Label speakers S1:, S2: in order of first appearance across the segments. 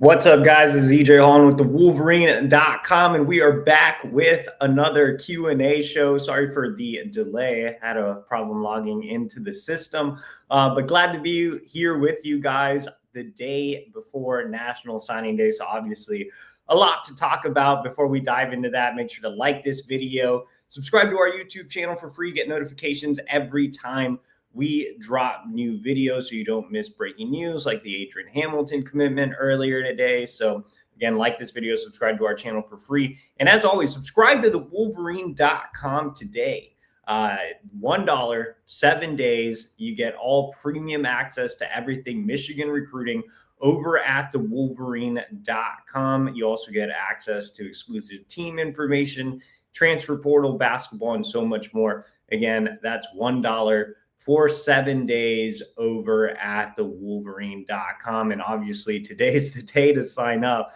S1: What's up, guys? This is EJ Holland with thewolverine.com, and we are back with another Q&A show. Sorry for the delay. I had a problem logging into the system, but glad to be here with you guys the day before National Signing Day. So obviously a lot to talk about. Before we dive into that, make sure to like this video, subscribe to our YouTube channel for free, get notifications every time we drop new videos so you don't miss breaking news like the Adrian Hamilton commitment earlier today. So again, like this video, subscribe to our channel for free. And as always, subscribe to thewolverine.com today. $1, 7 days. You get all premium access to everything Michigan recruiting over at thewolverine.com. You also get access to exclusive team information, transfer portal, basketball, and so much more. Again, that's $1 for 7 days over at thewolverine.com. And obviously today's the day to sign up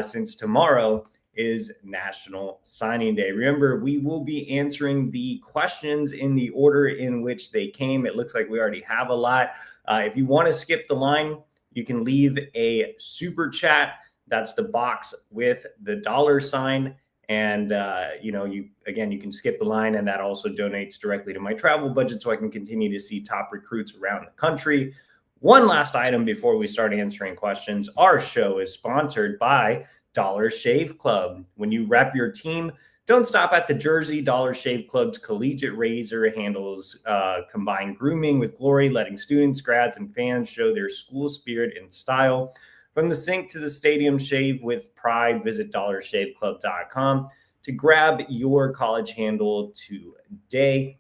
S1: since tomorrow is National Signing Day. Remember, we will be answering the questions in the order in which they came. It looks like we already have a lot. If you want to skip the line, you can leave a super chat. That's the box with the $sign. And, you can skip the line, and that also donates directly to my travel budget so I can continue to see top recruits around the country. One last item before we start answering questions. Our show is sponsored by Dollar Shave Club. When you rep your team, don't stop at the jersey. Dollar Shave Club's collegiate razor handles combine grooming with glory, letting students, grads, and fans show their school spirit and style. From the sink to the stadium, shave with pride. Visit dollarshaveclub.com to grab your college handle today.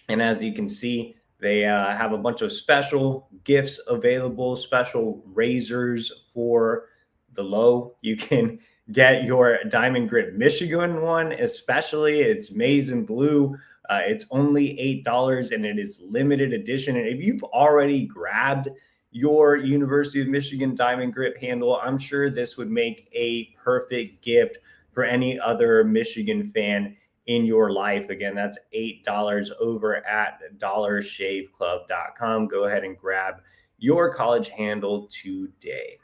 S1: And as you can see, they have a bunch of special gifts available, special razors for the low. You can get your Diamond Grip Michigan one, especially. It's maize and blue. It's only $8, and it is limited edition. And if you've already grabbed your University of Michigan Diamond Grip handle, I'm sure this would make a perfect gift for any other Michigan fan in your life. Again, that's $8 over at dollarshaveclub.com. Go ahead and grab your college handle today.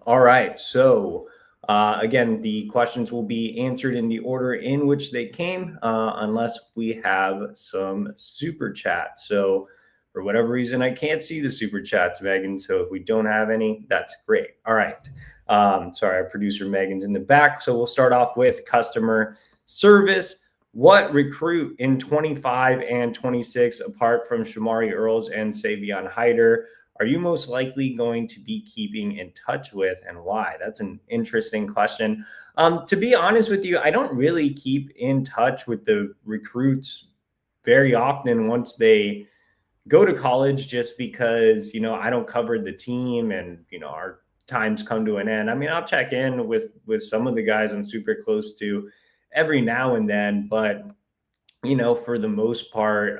S1: All right. So again, the questions will be answered in the order in which they came, unless we have some super chat. So for whatever reason, I can't see the super chats, Megan. So if we don't have any, that's great. All right. Sorry, our producer Megan's in the back. So we'll start off with customer service. What recruit in 25 and 26, apart from Shamari Earls and Savion Hyder, are you most likely going to be keeping in touch with, and why? That's an interesting question. To be honest with you, I don't really keep in touch with the recruits very often once they go to college, just because, I don't cover the team and, our times come to an end. I mean, I'll check in with some of the guys I'm super close to every now and then, but, for the most part,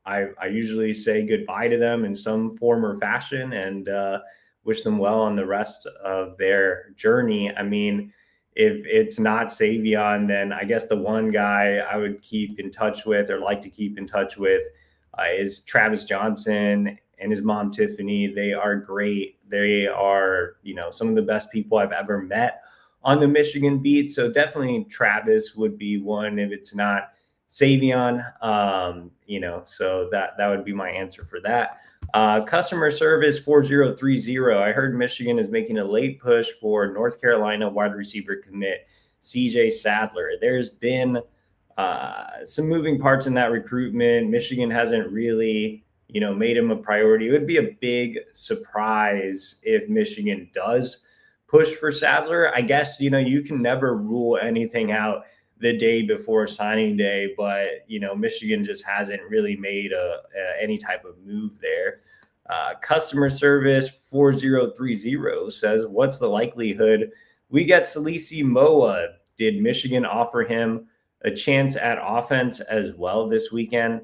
S1: I usually say goodbye to them in some form or fashion and wish them well on the rest of their journey. I mean, if it's not Savion, then I guess the one guy I would keep in touch with, or like to keep in touch with, is Travis Johnson and his mom, Tiffany. They are great. They are, some of the best people I've ever met on the Michigan beat. So definitely Travis would be one if it's not Savion, so that would be my answer for that. Customer service 4030. I heard Michigan is making a late push for North Carolina wide receiver commit CJ Sadler. There's been some moving parts in that recruitment. Michigan hasn't really, made him a priority. It would be a big surprise if Michigan does push for Sadler. I guess, you can never rule anything out the day before signing day, but, Michigan just hasn't really made any type of move there. Customer service 4030 says, what's the likelihood we get Salisi Moa? Did Michigan offer him a chance at offense as well this weekend?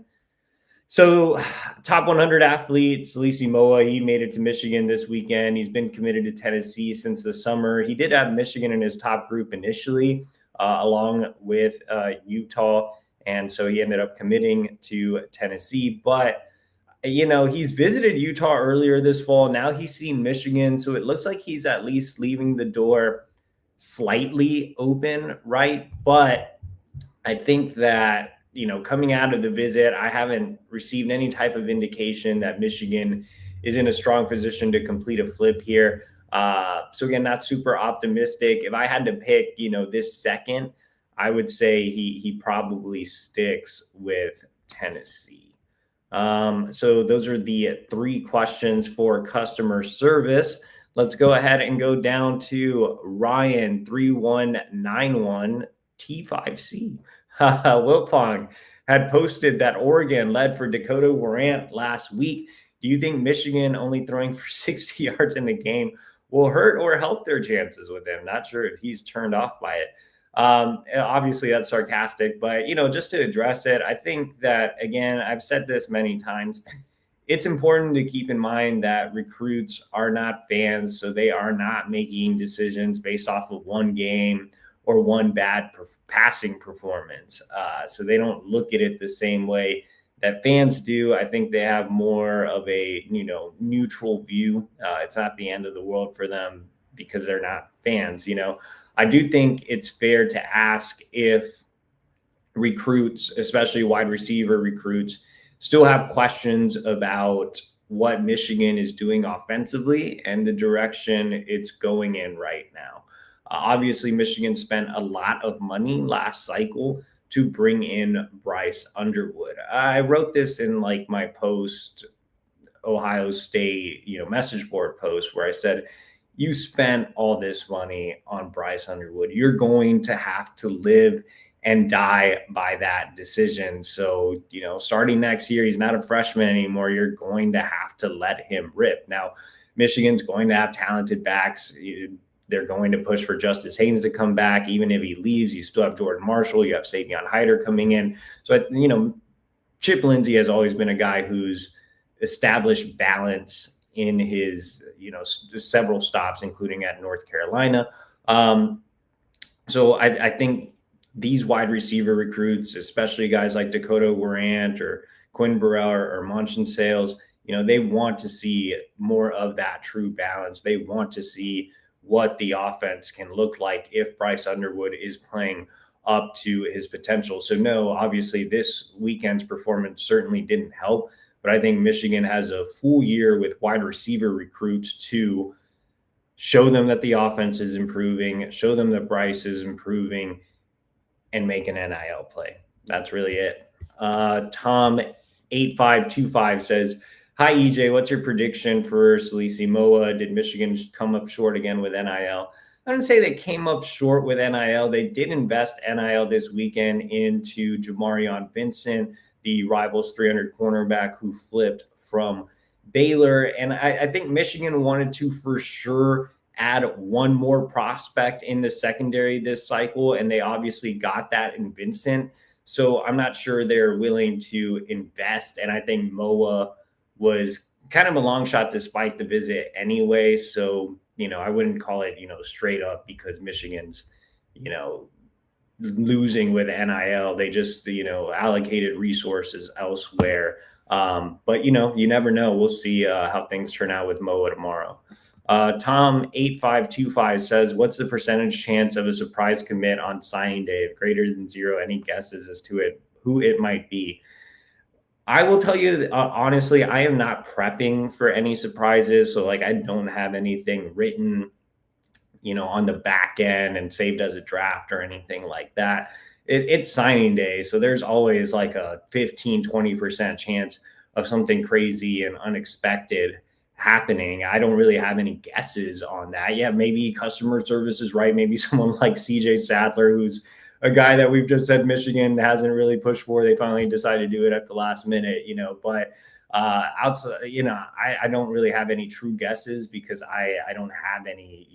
S1: So top 100 athlete, Salisi Moa, he made it to Michigan this weekend. He's been committed to Tennessee since the summer. He did have Michigan in his top group initially, along with Utah. And so he ended up committing to Tennessee. But he's visited Utah earlier this fall. Now he's seen Michigan. So it looks like he's at least leaving the door slightly open, right? But I think that, coming out of the visit, I haven't received any type of indication that Michigan is in a strong position to complete a flip here. So again, not super optimistic. If I had to pick, this second, I would say he probably sticks with Tennessee. So those are the 3 questions for customer service. Let's go ahead and go down to Ryan 3191 T5C. Wilpong had posted that Oregon led for Dakota Warrant last week. Do you think Michigan only throwing for 60 yards in the game will hurt or help their chances with him? Not sure if he's turned off by it. Obviously that's sarcastic, but just to address it, I think that, again, I've said this many times, it's important to keep in mind that recruits are not fans, so they are not making decisions based off of one game or one bad passing performance. So they don't look at it the same way that fans do. I think they have more of a, neutral view. It's not the end of the world for them because they're not fans. I do think it's fair to ask if recruits, especially wide receiver recruits, still have questions about what Michigan is doing offensively and the direction it's going in right now. Obviously, Michigan spent a lot of money last cycle to bring in Bryce Underwood. I wrote this in my post Ohio State, message board post where I said, you spent all this money on Bryce Underwood. You're going to have to live and die by that decision. So, starting next year, he's not a freshman anymore. You're going to have to let him rip. Now, Michigan's going to have talented backs. They're going to push for Justice Haynes to come back. Even if he leaves, you still have Jordan Marshall. You have Savion Hyder coming in. So, Chip Lindsey has always been a guy who's established balance in his, several stops, including at North Carolina. So I think these wide receiver recruits, especially guys like Dakota Warrant or Quinn Burrell or Monson Sales, they want to see more of that true balance. They want to see what the offense can look like if Bryce Underwood is playing up to his potential. So no, obviously this weekend's performance certainly didn't help, but I think Michigan has a full year with wide receiver recruits to show them that the offense is improving, show them that Bryce is improving, and make an NIL play. That's really it. Tom8525 says, hi, EJ, what's your prediction for Salisi Moa? Did Michigan come up short again with NIL? I wouldn't say they came up short with NIL. They did invest NIL this weekend into Jamarion Vincent, the Rivals 300 cornerback who flipped from Baylor. And I think Michigan wanted to for sure add one more prospect in the secondary this cycle, and they obviously got that in Vincent. So I'm not sure they're willing to invest. And I think Moa was kind of a long shot despite the visit anyway. So, I wouldn't call it, straight up because Michigan's, losing with NIL. They just, allocated resources elsewhere. But, you never know. We'll see how things turn out with Moa tomorrow. Tom8525 says, what's the percentage chance of a surprise commit on signing day? If greater than 0, any guesses as to who it might be? I will tell you, honestly, I am not prepping for any surprises. So I don't have anything written, on the back end and saved as a draft or anything like that. It's signing day. So there's always a 15-20% chance of something crazy and unexpected happening. I don't really have any guesses on that. Yeah, maybe customer service is right. Maybe someone like CJ Sadler, who's a guy that we've just said Michigan hasn't really pushed for. They finally decided to do it at the last minute, but outside, I don't really have any true guesses because I don't have any,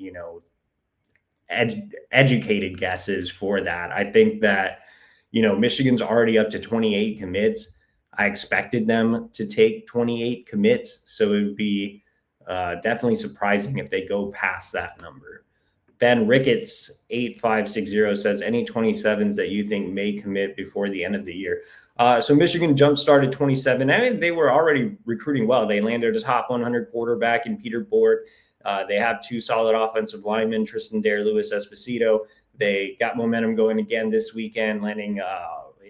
S1: educated guesses for that. I think that, Michigan's already up to 28 commits. I expected them to take 28 commits. So it would be definitely surprising if they go past that number. Ben Ricketts 8560 says, any 27s that you think may commit before the end of the year? So Michigan jump started 27. I mean, they were already recruiting well. They landed a top 100 quarterback in Peter Bork. They have two solid offensive linemen, Tristan Dare, Luis Esposito. They got momentum going again this weekend, landing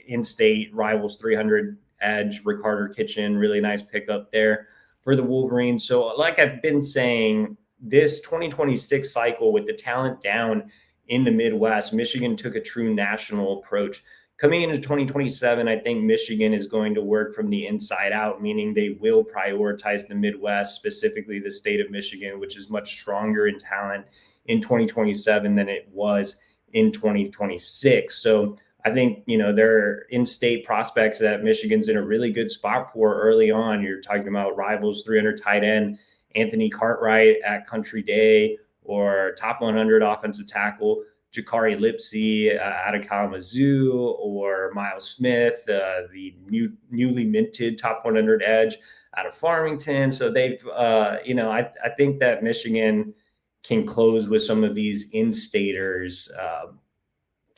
S1: in-state rivals 300 edge, Ricardo Kitchen. Really nice pickup there for the Wolverines. So like I've been saying, this 2026 cycle with the talent down in the Midwest, Michigan took a true national approach. Coming into 2027, I think Michigan is going to work from the inside out, meaning they will prioritize the Midwest, specifically the state of Michigan, which is much stronger in talent in 2027 than it was in 2026. So I think, they're in-state prospects that Michigan's in a really good spot for early on. You're talking about rivals 300 tight end Anthony Cartwright at Country Day, or top 100 offensive tackle Jakari Lipsey out of Kalamazoo, or Miles Smith, the newly minted top 100 edge out of Farmington. So they've, I think that Michigan can close with some of these in-staters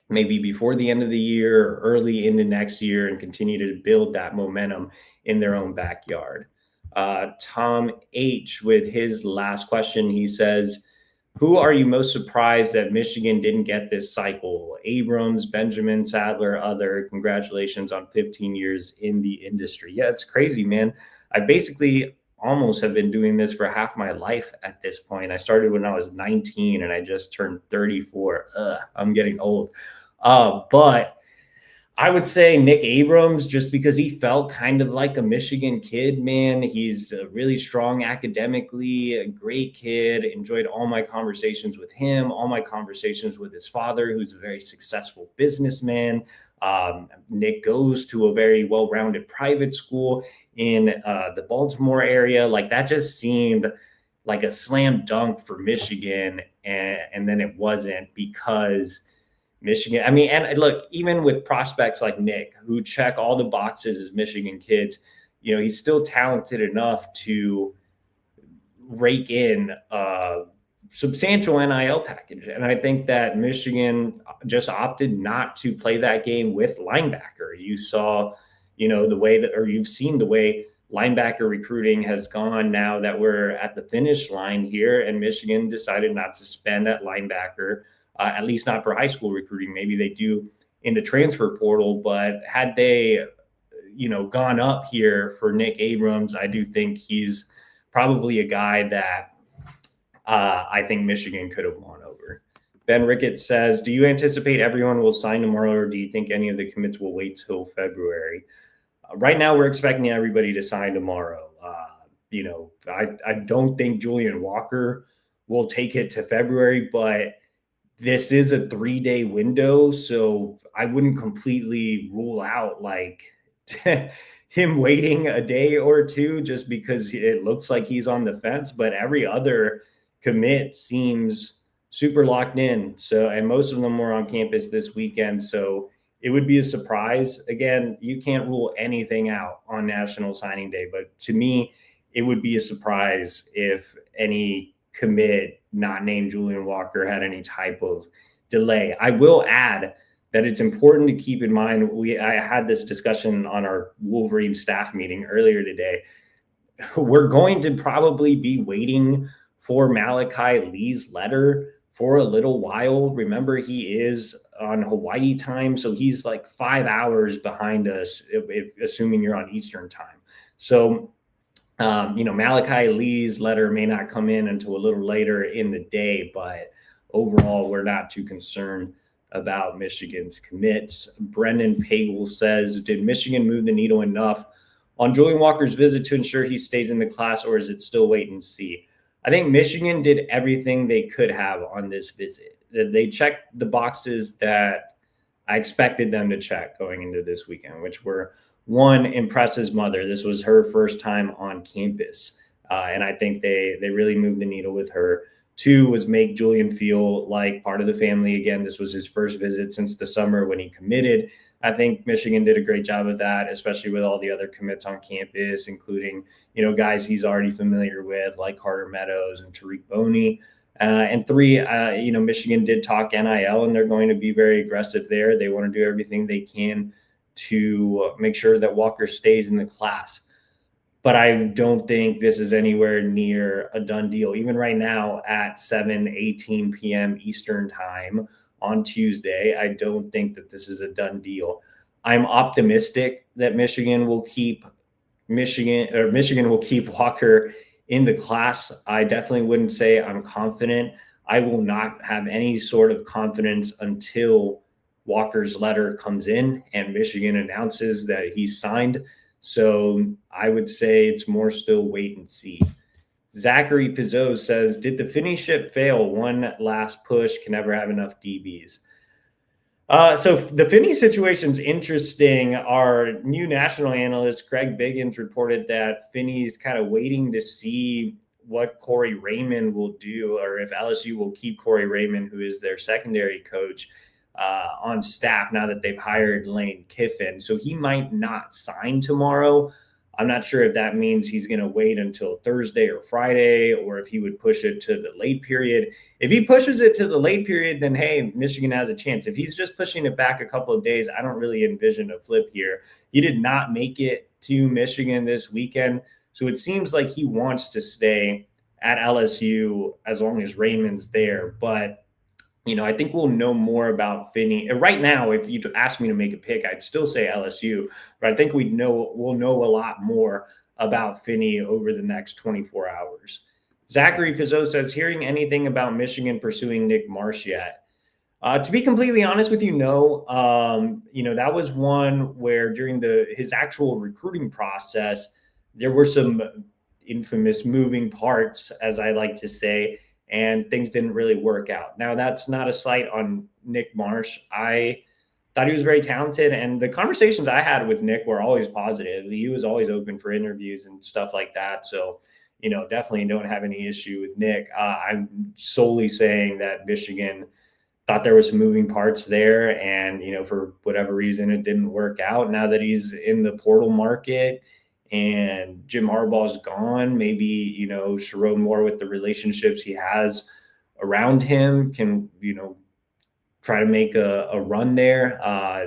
S1: maybe before the end of the year or early into next year, and continue to build that momentum in their own backyard. Tom H, with his last question, he says, who are you most surprised that Michigan didn't get this cycle? Abrams, Benjamin, Sadler, other. Congratulations on 15 years in the industry. Yeah, it's crazy, man. I basically almost have been doing this for half my life at this point. I started when I was 19 and I just turned 34. I'm getting old. But I would say Nick Abrams, just because he felt kind of like a Michigan kid, man. He's really strong academically, a great kid. Enjoyed all my conversations with him, all my conversations with his father, who's a very successful businessman. Nick goes to a very well-rounded private school in the Baltimore area. Like, that just seemed like a slam dunk for Michigan. And then it wasn't, because Michigan, I mean, and look, even with prospects like Nick, who check all the boxes as Michigan kids, he's still talented enough to rake in a substantial NIL package. And I think that Michigan just opted not to play that game with linebacker. You saw, you've seen the way linebacker recruiting has gone now that we're at the finish line here, and Michigan decided not to spend at linebacker. At least not for high school recruiting. Maybe they do in the transfer portal, but had they, gone up here for Nick Abrams, I do think he's probably a guy that I think Michigan could have won over. Ben Ricketts says, do you anticipate everyone will sign tomorrow, or do you think any of the commits will wait till February? Right now, we're expecting everybody to sign tomorrow. I don't think Julian Walker will take it to February, but this is a 3-day window, so I wouldn't completely rule out him waiting a day or two just because it looks like he's on the fence. But every other commit seems super locked in. So, and most of them were on campus this weekend. So it would be a surprise. Again, you can't rule anything out on National Signing Day, but to me, it would be a surprise if any commit not named Julian Walker had any type of delay. I will add that it's important to keep in mind, I had this discussion on our Wolverine staff meeting earlier today. We're going to probably be waiting for Malachi Lee's letter for a little while. Remember, he is on Hawaii time, so he's like 5 hours behind us, assuming you're on Eastern time. So Malachi Lee's letter may not come in until a little later in the day, but overall, we're not too concerned about Michigan's commits. Brendan Pagel says, did Michigan move the needle enough on Julian Walker's visit to ensure he stays in the class, or is it still wait and see? I think Michigan did everything they could have on this visit. They checked the boxes that I expected them to check going into this weekend, which were, one, impress his mother. This was her first time on campus. And I think they really moved the needle with her. 2 was make Julian feel like part of the family again. This was his first visit since the summer when he committed. I think Michigan did a great job of that, especially with all the other commits on campus, including, guys he's already familiar with, like Carter Meadows and Tariq Boney. And three, Michigan did talk NIL, and they're going to be very aggressive there. They want to do everything they can to make sure that Walker stays in the class. But I don't think this is anywhere near a done deal. Even right now at 7:18 p.m. Eastern time on Tuesday, I don't think that this is a done deal. I'm optimistic that Michigan will keep Walker in the class. I definitely wouldn't say I'm confident. I will not have any sort of confidence until Walker's letter comes in and Michigan announces that he's signed. So I would say it's more still wait and see. Zachary Pizzo says, did the Finney ship fail? One last push can never have enough DBs. So the Finney situation is interesting. Our new national analyst, Greg Biggins, reported that Finney's kind of waiting to see what Corey Raymond will do, or if LSU will keep Corey Raymond, who is their secondary coach, on staff now that they've hired Lane Kiffin. So he might not sign tomorrow. I'm not sure if that means he's going to wait until Thursday or Friday, or if he would push it to the late period. If he pushes it to the late period, then, hey, Michigan has a chance. If he's just pushing it back a couple of days, I don't really envision a flip here. He did not make it to Michigan this weekend, so it seems like he wants to stay at LSU as long as Raymond's there. But I think we'll know more about Finney. Right now, if you asked me to make a pick, I'd still say LSU, but I think we'll know a lot more about Finney over the next 24 hours. Zachary Pizzo says, hearing anything about Michigan pursuing Nick Marsh yet? To be completely honest with you, no. That was one where during his actual recruiting process, there were some infamous moving parts, as I like to say, and things didn't really work out. Now, that's not a slight on Nick Marsh. I thought he was very talented, and the conversations I had with Nick were always positive. He was always open for interviews and stuff like that. So, definitely don't have any issue with Nick. I'm solely saying that Michigan thought there was some moving parts there, and, for whatever reason, it didn't work out. Now that he's in the portal market and Jim Harbaugh's gone, maybe, Sherrod Moore, with the relationships he has around him, can, try to make a run there.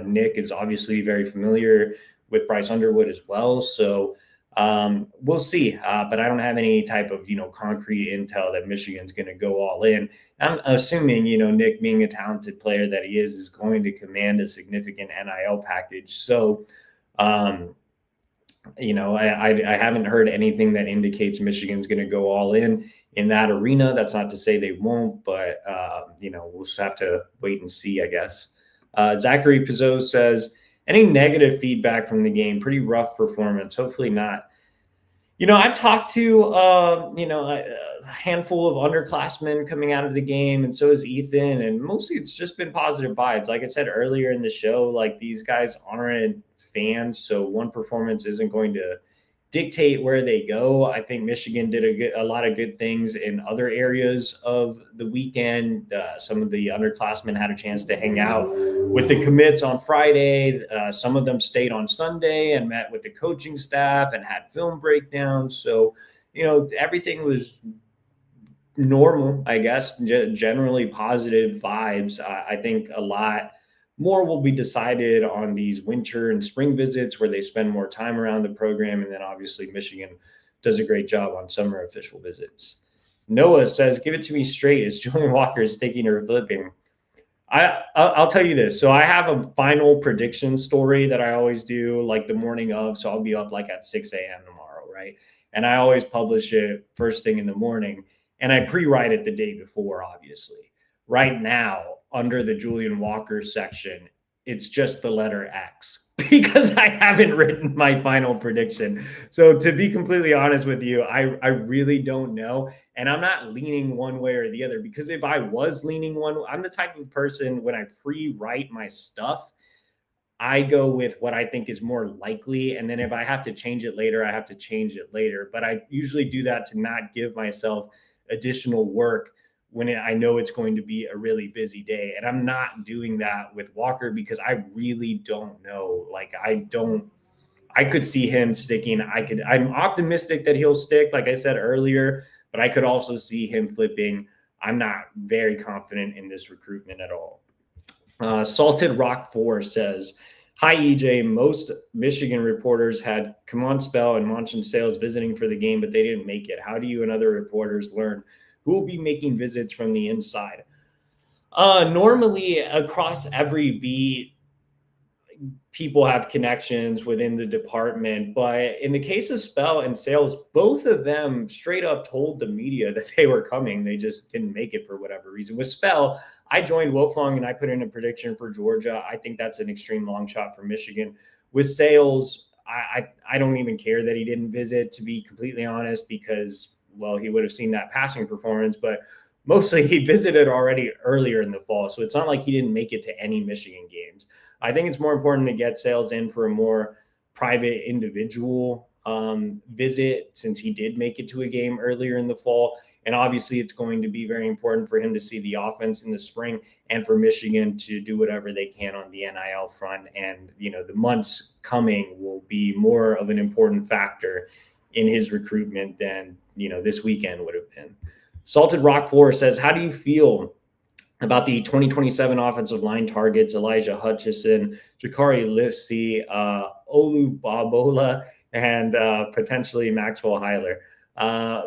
S1: Nick is obviously very familiar with Bryce Underwood as well. So we'll see. But I don't have any type of, concrete intel that Michigan's going to go all in. I'm assuming, Nick, being a talented player that he is going to command a significant NIL package. So, I haven't heard anything that indicates Michigan's going to go all in that arena. That's not to say they won't, but, we'll just have to wait and see, I guess. Zachary Pizzo says, any negative feedback from the game? Pretty rough performance. Hopefully not. I've talked to, a handful of underclassmen coming out of the game, and so is Ethan, and mostly it's just been positive vibes. Like I said earlier in the show, like, these guys aren't fans, so one performance isn't going to dictate where they go. I think Michigan did a lot of good things in other areas of the weekend. Some of the underclassmen had a chance to hang out with the commits on Friday. Some of them stayed on Sunday and met with the coaching staff and had film breakdowns. So, everything was normal, I guess, generally positive vibes. I think a lot more will be decided on these winter and spring visits where they spend more time around the program. And then obviously Michigan does a great job on summer official visits. Noah says, give it to me straight. Is Julian Walker taking or flipping? I'll tell you this. So I have a final prediction story that I always do like the morning of. So I'll be up like at 6 a.m. tomorrow, right? And I always publish it first thing in the morning. And I pre-write it the day before, obviously. Right now, under the Julian Walker section, it's just the letter X because I haven't written my final prediction. So to be completely honest with you, I really don't know. And I'm not leaning one way or the other, because if I was leaning one, I'm the type of person, when I pre-write my stuff, I go with what I think is more likely. And then if I have to change it later, I have to change it later. But I usually do that to not give myself additional work when I know it's going to be a really busy day. And I'm not doing that with Walker because I really don't know. Like, I could see him sticking. I'm optimistic that he'll stick, like I said earlier, but I could also see him flipping. I'm not very confident in this recruitment at all. Salted Rock 4 says, hi, EJ. Most Michigan reporters had Kamon Spell and Monson Sales visiting for the game, but they didn't make it. How do you and other reporters learn who will be making visits from the inside? Normally, across every beat, people have connections within the department, but in the case of Spell and Sales, both of them straight up told the media that they were coming. They just didn't make it for whatever reason. With Spell, I joined Wilfong and I put in a prediction for Georgia. I think that's an extreme long shot for Michigan. With Sales, I don't even care that he didn't visit, to be completely honest, because, well, he would have seen that passing performance, but mostly he visited already earlier in the fall. So it's not like he didn't make it to any Michigan games. I think it's more important to get Sales in for a more private individual visit, since he did make it to a game earlier in the fall. And obviously it's going to be very important for him to see the offense in the spring, and for Michigan to do whatever they can on the NIL front. And, the months coming will be more of an important factor in his recruitment than, this weekend would have been. Salted Rock 4 says, how do you feel about the 2027 offensive line targets, Elijah Hutchison, Jakari Lipsey, Olu Babola, and potentially Maxwell Heiler?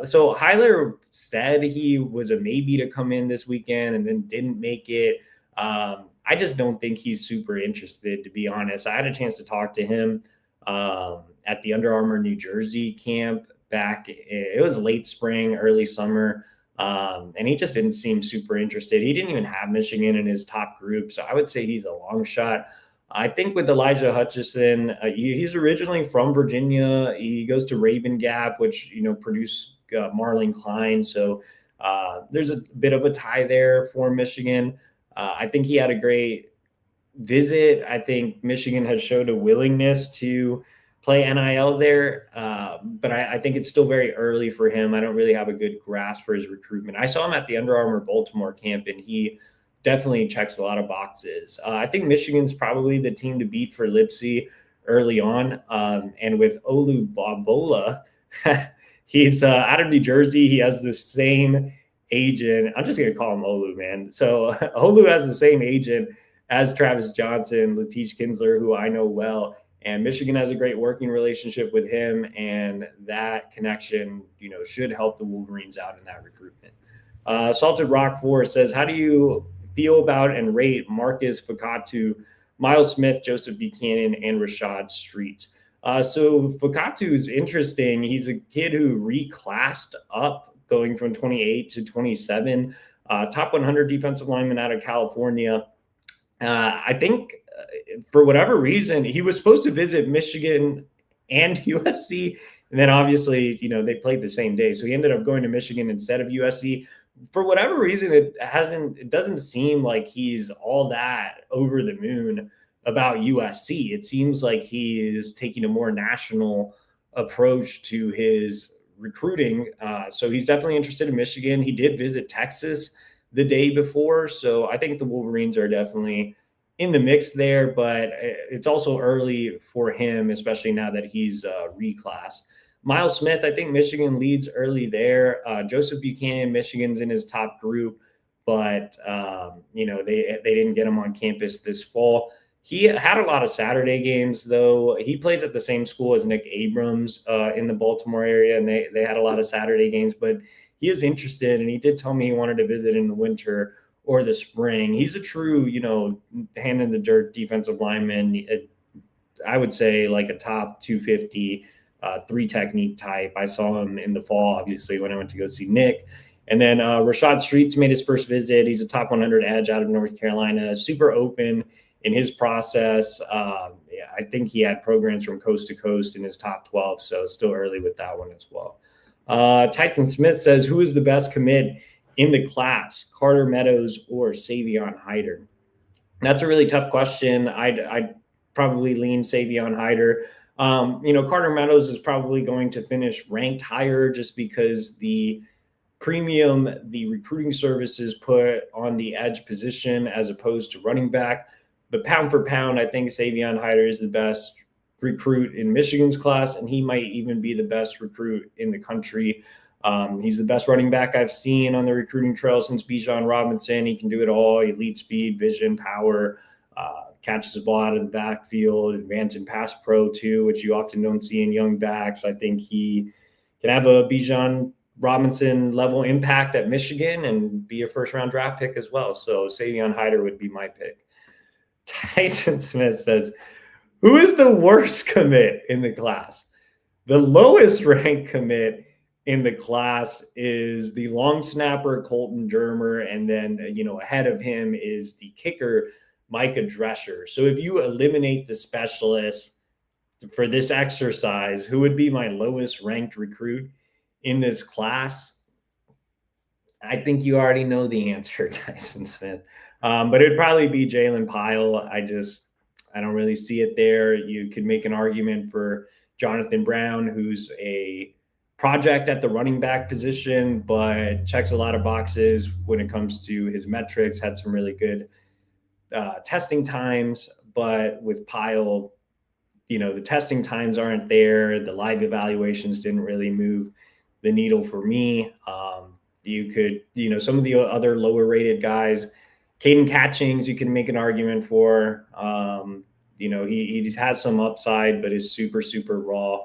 S1: So Heiler said he was a maybe to come in this weekend and then didn't make it. I just don't think he's super interested, to be honest. I had a chance to talk to him at the Under Armour New Jersey camp back. It was late spring, early summer. And he just didn't seem super interested. He didn't even have Michigan in his top group. So I would say he's a long shot. I think with Elijah Hutchison, he's originally from Virginia. He goes to Raven Gap, which, produced Marlon Klein. So there's a bit of a tie there for Michigan. I think he had a great visit. I think Michigan has showed a willingness to play NIL there, but I think it's still very early for him. I don't really have a good grasp for his recruitment. I saw him at the Under Armour Baltimore camp, and he definitely checks a lot of boxes. I think Michigan's probably the team to beat for Lipsey early on. And with Olu Babola, he's out of New Jersey. He has the same agent. I'm just going to call him Olu, man. So Olu has the same agent as Travis Johnson, Latish Kinsler, who I know well. And Michigan has a great working relationship with him, and that connection, should help the Wolverines out in that recruitment. Salted Rock 4 says, how do you feel about and rate Marcus Fakatu, Miles Smith, Joseph Buchanan, and Rashad Street? So Fakatu is interesting. He's a kid who reclassed up, going from 28 to 27, top 100 defensive lineman out of California. I think for whatever reason, he was supposed to visit Michigan and USC. And then obviously, they played the same day. So he ended up going to Michigan instead of USC. For whatever reason, it doesn't seem like he's all that over the moon about USC. It seems like he is taking a more national approach to his recruiting. So he's definitely interested in Michigan. He did visit Texas the day before. So I think the Wolverines are definitely in the mix there, but it's also early for him, especially now that he's reclassed. Miles Smith, I think Michigan leads early there. Joseph Buchanan, Michigan's in his top group, but they didn't get him on campus this fall. He had a lot of Saturday games, though. He plays at the same school as Nick Abrams in the Baltimore area, and they had a lot of Saturday games, but he is interested, and he did tell me he wanted to visit in the winter or the spring. He's a true, hand in the dirt defensive lineman. I would say like a top 250, 3 technique type. I saw him in the fall, obviously, when I went to go see Nick. And then Rashad Streets made his first visit. He's a top 100 edge out of North Carolina, super open in his process. I think he had programs from coast to coast in his top 12, so still early with that one as well. Tyson Smith says, who is the best commit in the class, Carter Meadows or Savion Hyder? That's a really tough question. I'd probably lean Savion Hyder. Carter Meadows is probably going to finish ranked higher just because the premium the recruiting services put on the edge position as opposed to running back. But pound for pound, I think Savion Hyder is the best recruit in Michigan's class, and he might even be the best recruit in the country. He's the best running back I've seen on the recruiting trail since Bijan Robinson. He can do it all. Elite speed, vision, power, catches the ball out of the backfield, advance in pass pro too, which you often don't see in young backs. I think he can have a Bijan Robinson level impact at Michigan and be a first round draft pick as well. So Savion Hyder would be my pick. Tyson Smith says, who is the worst commit in the class? The lowest ranked commit in the class is the long snapper Colton Dermer, and then ahead of him is the kicker Micah Drescher. So if you eliminate the specialists for this exercise, who would be my lowest ranked recruit in this class? I think you already know the answer, Tyson Smith. But it'd probably be Jalen Pyle. I don't really see it there. You could make an argument for Jonathan Brown, who's a project at the running back position, but checks a lot of boxes when it comes to his metrics, had some really good testing times. But with Pyle, the testing times aren't there. The live evaluations didn't really move the needle for me. You could, some of the other lower rated guys, Caden Catchings, you can make an argument for. He has some upside, but is super, super raw.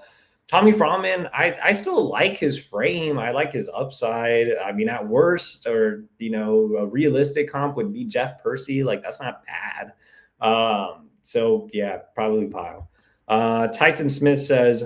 S1: Tommy Froman, I still like his frame. I like his upside. I mean, at worst, or, a realistic comp would be Jeff Percy. Like, that's not bad. So, yeah, probably Pyle. Tyson Smith says,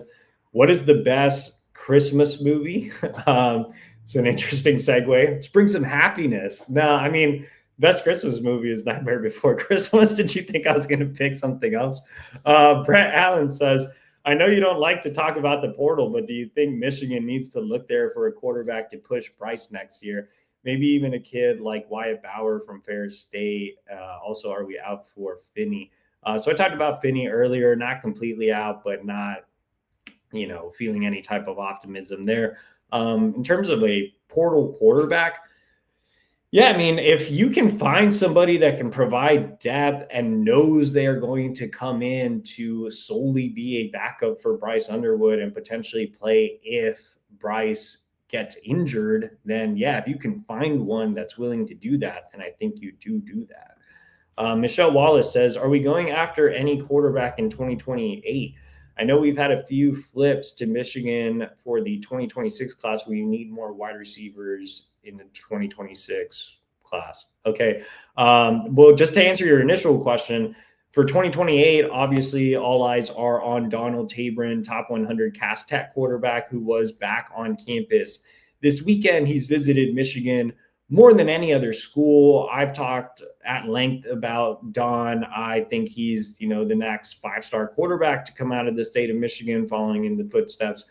S1: what is the best Christmas movie? It's an interesting segue. Let's bring some happiness. No, I mean, best Christmas movie is Nightmare Before Christmas. Did you think I was going to pick something else? Brett Allen says, I know you don't like to talk about the portal, but do you think Michigan needs to look there for a quarterback to push Bryce next year? Maybe even a kid like Wyatt Bauer from Ferris State. Also, are we out for Finney? So I talked about Finney earlier, not completely out, but not, feeling any type of optimism there. In terms of a portal quarterback, yeah, I mean, if you can find somebody that can provide depth and knows they are going to come in to solely be a backup for Bryce Underwood and potentially play if Bryce gets injured, then yeah, if you can find one that's willing to do that, then I think you do that. Michelle Wallace says, are we going after any quarterback in 2028? I know we've had a few flips to Michigan for the 2026 class where you need more wide receivers in the 2026 class. Okay. Well, just to answer your initial question, for 2028, obviously all eyes are on Donald Tabron, top 100 Cass Tech quarterback who was back on campus this weekend. He's visited Michigan more than any other school. I've talked at length about Don. I think he's, the next 5-star quarterback to come out of the state of Michigan, following in the footsteps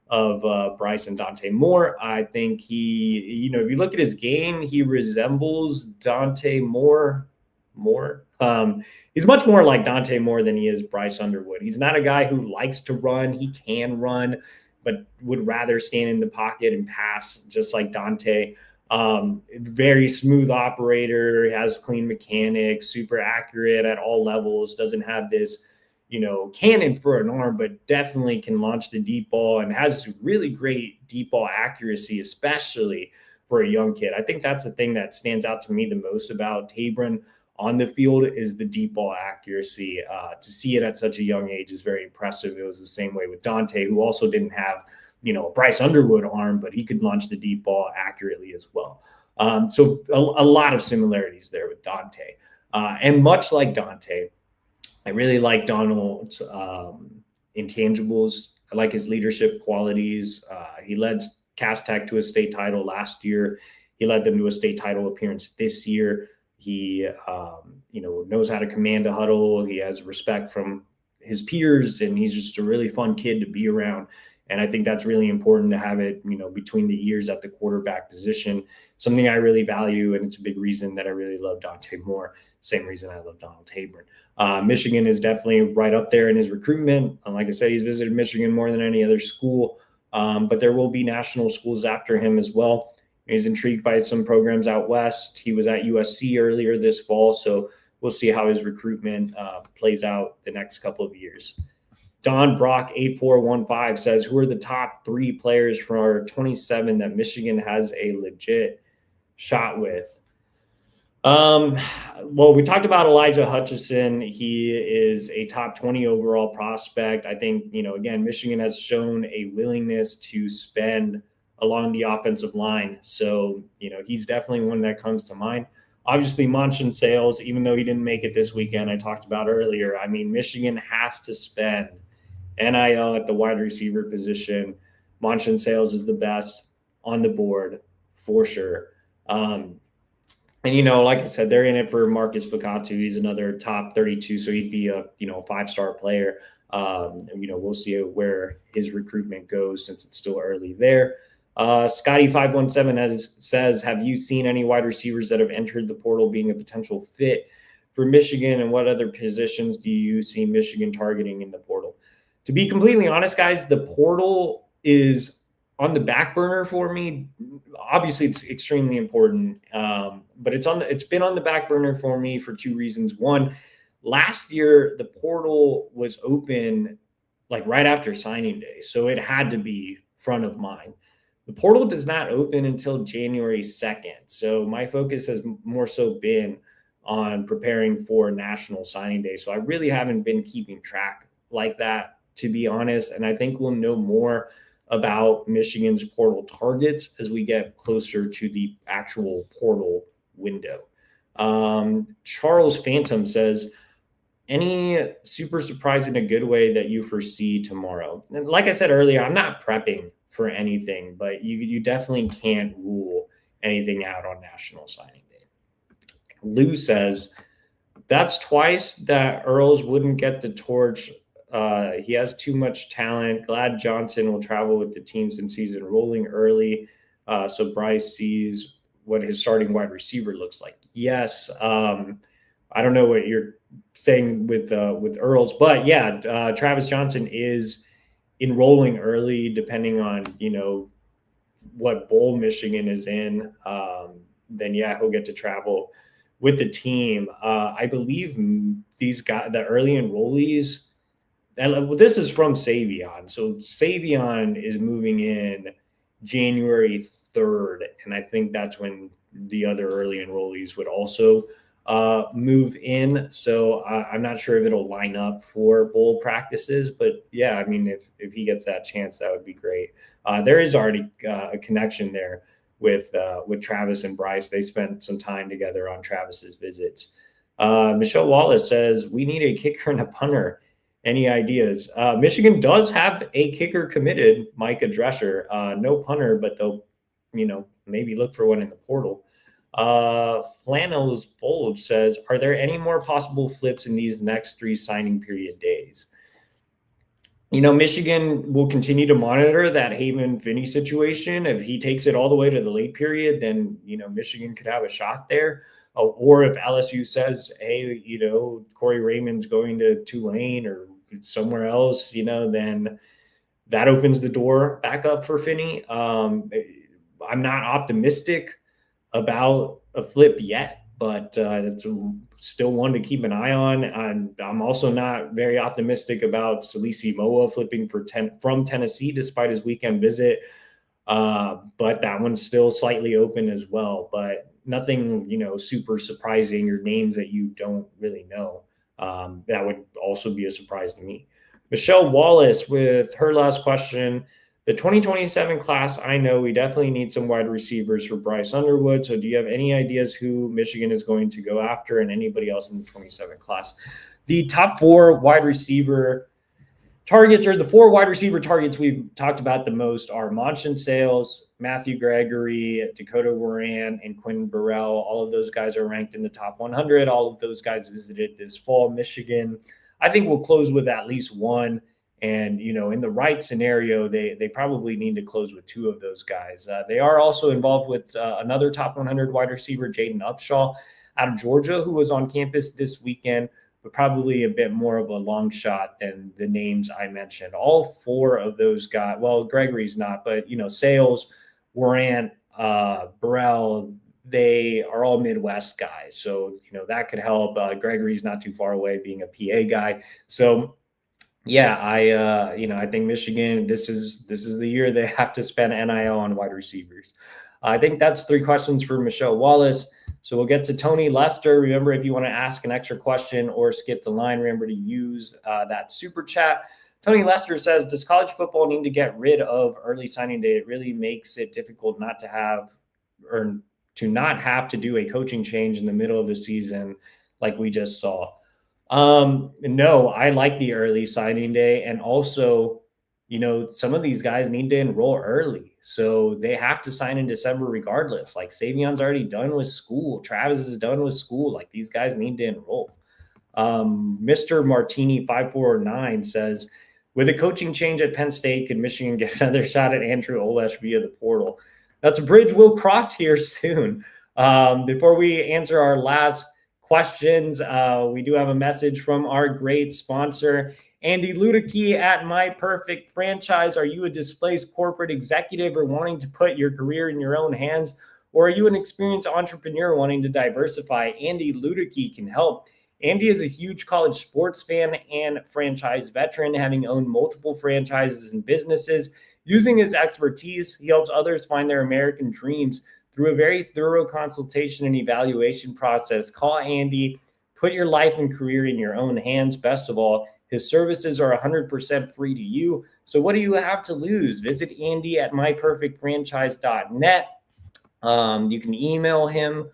S1: of Bryce and Dante Moore. I think he, if you look at his game, he resembles Dante Moore. He's much more like Dante Moore than he is Bryce Underwood. He's not a guy who likes to run. He can run, but would rather stand in the pocket and pass, just like Dante. Very smooth operator, has clean mechanics, super accurate at all levels, doesn't have this, cannon for an arm, but definitely can launch the deep ball and has really great deep ball accuracy, especially for a young kid. I think that's the thing that stands out to me the most about Tabron on the field is the deep ball accuracy. To see it at such a young age is very impressive. It was the same way with Dante, who also didn't have a Bryce Underwood arm, but he could launch the deep ball accurately as well. So a lot of similarities there with Dante. And much like Dante, I really like Donald's intangibles. I like his leadership qualities. He led Cass Tech to a state title last year. He led them to a state title appearance this year. He, knows how to command a huddle. He has respect from his peers, and he's just a really fun kid to be around. And I think that's really important to have it, between the ears at the quarterback position, something I really value. And it's a big reason that I really love Dante Moore. Same reason I love Donald Tabron. Michigan is definitely right up there in his recruitment. Like I said, he's visited Michigan more than any other school, but there will be national schools after him as well. He's intrigued by some programs out west. He was at USC earlier this fall, so we'll see how his recruitment plays out the next couple of years. Don Brock 8415 says, who are the top 3 players for 27 that Michigan has a legit shot with? Well, we talked about Elijah Hutchison. He is a top 20 overall prospect. I think, again, Michigan has shown a willingness to spend along the offensive line. So, he's definitely one that comes to mind. Obviously, Monson Sales, even though he didn't make it this weekend, I talked about earlier. I mean, Michigan has to spend NIL at the wide receiver position. Monson Sales is the best on the board for sure. And, like I said, they're in it for Marcus Facatu. He's another top 32, so he'd be a, 5-star player. We'll see where his recruitment goes since it's still early there. Scotty517 says, have you seen any wide receivers that have entered the portal being a potential fit for Michigan? And what other positions do you see Michigan targeting in the portal? To be completely honest, guys, the portal is on the back burner for me. Obviously, it's extremely important, but it's been on the back burner for me for 2 reasons. One, last year the portal was open like right after signing day, so it had to be front of mind. The portal does not open until January 2nd, so my focus has more so been on preparing for National Signing Day. So I really haven't been keeping track like that, to be honest, and I think we'll know more about Michigan's portal targets as we get closer to the actual portal window. Charles Phantom says, any super surprise in a good way that you foresee tomorrow? And like I said earlier, I'm not prepping for anything, but you definitely can't rule anything out on National Signing Day. Lou says, that's twice that Earls wouldn't get the torch. He has too much talent. Glad Johnson will travel with the team since he's enrolling early. So Bryce sees what his starting wide receiver looks like. Yes. I don't know what you're saying with Earls, but yeah, Travis Johnson is enrolling early, depending on, what bowl Michigan is in. Then yeah, he'll get to travel with the team. I believe these guys, the early enrollees, and this is from Savion. So Savion is moving in January 3rd, and I think that's when the other early enrollees would also move in. So I'm not sure if it'll line up for bowl practices, but yeah, I mean, if he gets that chance, that would be great. There is already a connection there with Travis and Bryce. They spent some time together on Travis's visits. Michelle Wallace says, we need a kicker and a punter. Any ideas? Michigan does have a kicker committed, Micah Drescher. No punter, but they'll, maybe look for one in the portal. Flannels Bulge says, are there any more possible flips in these next 3 signing period days? Michigan will continue to monitor that Haven Finney situation. If he takes it all the way to the late period, then, Michigan could have a shot there. Or if LSU says, hey, Corey Raymond's going to Tulane or somewhere else, then that opens the door back up for Finney. I'm not optimistic about a flip yet, but it's still one to keep an eye on. I'm also not very optimistic about Salisi Moa flipping from Tennessee despite his weekend visit, but that one's still slightly open as well. But nothing, super surprising or names that you don't really know. That would also be a surprise to me. Michelle Wallace with her last question. The 2027 class, I know we definitely need some wide receivers for Bryce Underwood. So do you have any ideas who Michigan is going to go after and anybody else in the 27 class? The top 4 wide receiver targets, or the 4 wide receiver targets we've talked about the most, are Monson Sales, Matthew Gregory, Dakota Warren, and Quinn Burrell. All of those guys are ranked in the top 100. All of those guys visited this fall Michigan. I think we'll close with at least one. And, in the right scenario, they probably need to close with 2 of those guys. They are also involved with another top 100 wide receiver, Jaden Upshaw, out of Georgia, who was on campus this weekend, but probably a bit more of a long shot than the names I mentioned. All 4 of those guys, well, Gregory's not, but, Sales, Warrant, Burrell, they are all Midwest guys. So, that could help. Gregory's not too far away being a PA guy. So, Yeah, I think Michigan, this is the year they have to spend NIL on wide receivers. I think that's three questions for Michelle Wallace. So we'll get to Tony Lester. Remember, if you want to ask an extra question or skip the line, remember to use that super chat. Tony Lester says, does college football need to get rid of early signing day? It really makes it difficult not to have or to not have to do a coaching change in the middle of the season like we just saw. No, I like the early signing day. And also, some of these guys need to enroll early. So they have to sign in December regardless. Like Savion's already done with school. Travis is done with school. Like these guys need to enroll. Mr. Martini 549 says, with a coaching change at Penn State, could Michigan get another shot at Andrew Olesh via the portal? That's a bridge we'll cross here soon. Before we answer our last questions, we do have a message from our great sponsor, Andy Luedecke at MyPerfectFranchise. Are you a displaced corporate executive or wanting to put your career in your own hands? Or are you an experienced entrepreneur wanting to diversify? Andy Luedecke can help. Andy is a huge college sports fan and franchise veteran, having owned multiple franchises and businesses. Using his expertise, he helps others find their American dreams through a very thorough consultation and evaluation process. Call Andy, put your life and career in your own hands. Best of all, his services are 100% free to you. So what do you have to lose? Visit Andy at myperfectfranchise.net. You can email him.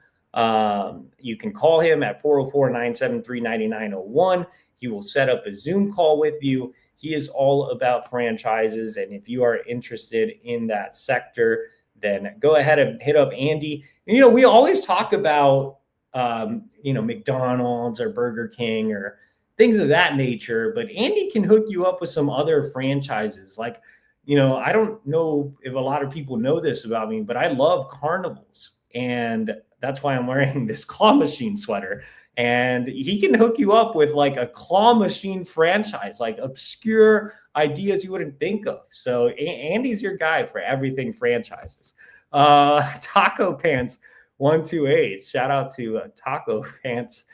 S1: You can call him at 404-973-9901. He will set up a Zoom call with you. He is all about franchises. And if you are interested in that sector, then go ahead and hit up Andy. And, we always talk about, McDonald's or Burger King or things of that nature, but Andy can hook you up with some other franchises. Like, I don't know if a lot of people know this about me, but I love carnivals. And that's why I'm wearing this claw machine sweater. And he can hook you up with like a claw machine franchise, like obscure ideas you wouldn't think of. So Andy's your guy for everything franchises. Taco Pants 128. Shout out to Taco Pants.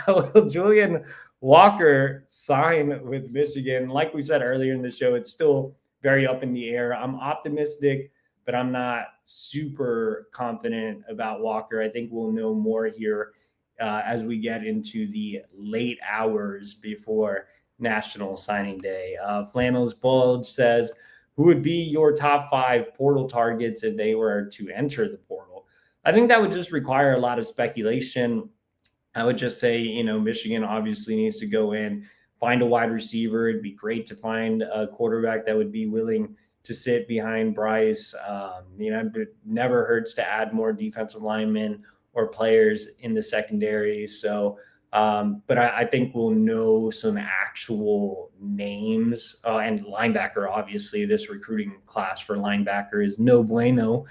S1: Will Julian Walker sign with Michigan? Like we said earlier in the show, it's still very up in the air. I'm optimistic, but I'm not super confident about Walker. I think we'll know more here as we get into the late hours before National Signing Day. Flannels Bulge says, who would be your top 5 portal targets if they were to enter the portal? I think that would just require a lot of speculation. I would just say, Michigan obviously needs to go in, find a wide receiver. It'd be great to find a quarterback that would be willing to sit behind Bryce. It never hurts to add more defensive linemen or players in the secondary. So, but I think we'll know some actual names and linebacker. Obviously, this recruiting class for linebacker is no bueno.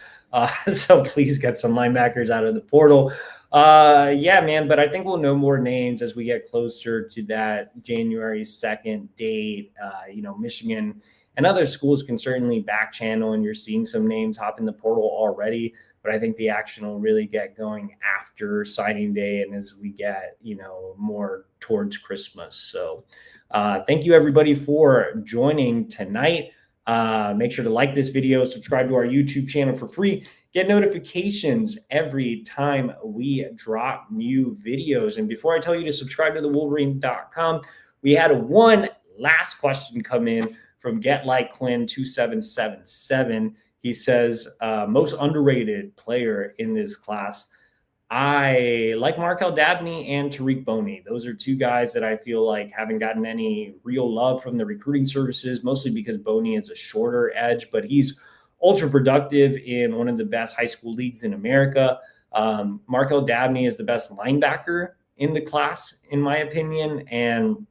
S1: So please get some linebackers out of the portal. Yeah, man, but I think we'll know more names as we get closer to that January 2nd date. Michigan and other schools can certainly back channel, and you're seeing some names hop in the portal already. But I think the action will really get going after signing day and as we get, more towards Christmas. So thank you, everybody, for joining tonight. Make sure to like this video, subscribe to our YouTube channel for free, get notifications every time we drop new videos. And before I tell you to subscribe to thewolverine.com, we had one last question come in from GetLikeQuinn2777. He says, most underrated player in this class. I like Markel Dabney and Tariq Boney. Those are two guys that I feel like haven't gotten any real love from the recruiting services, mostly because Boney is a shorter edge, but he's ultra productive in one of the best high school leagues in America. Markel Dabney is the best linebacker in the class, in my opinion, and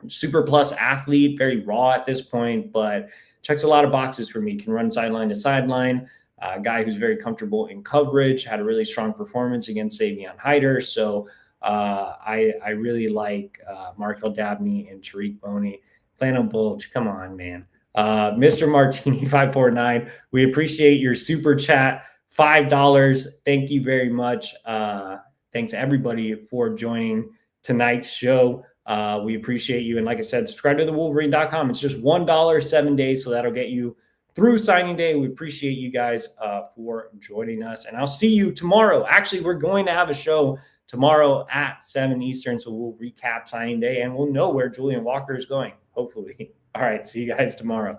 S1: super plus athlete, very raw at this point, but checks a lot of boxes for me. Can run sideline to sideline. A guy who's very comfortable in coverage, had a really strong performance against Savion Hyder. So I really like Markel Dabney and Tariq Boney. Flannel Bulge, come on, man. Mr. Martini 549, we appreciate your super chat, $5. Thank you very much. Thanks everybody for joining tonight's show. We appreciate you. And like I said, subscribe to thewolverine.com. It's just $1, 7 days. So that'll get you through signing day. We appreciate you guys for joining us. And I'll see you tomorrow. Actually, we're going to have a show tomorrow at 7 Eastern. So we'll recap signing day and we'll know where Julian Walker is going, hopefully. All right. See you guys tomorrow.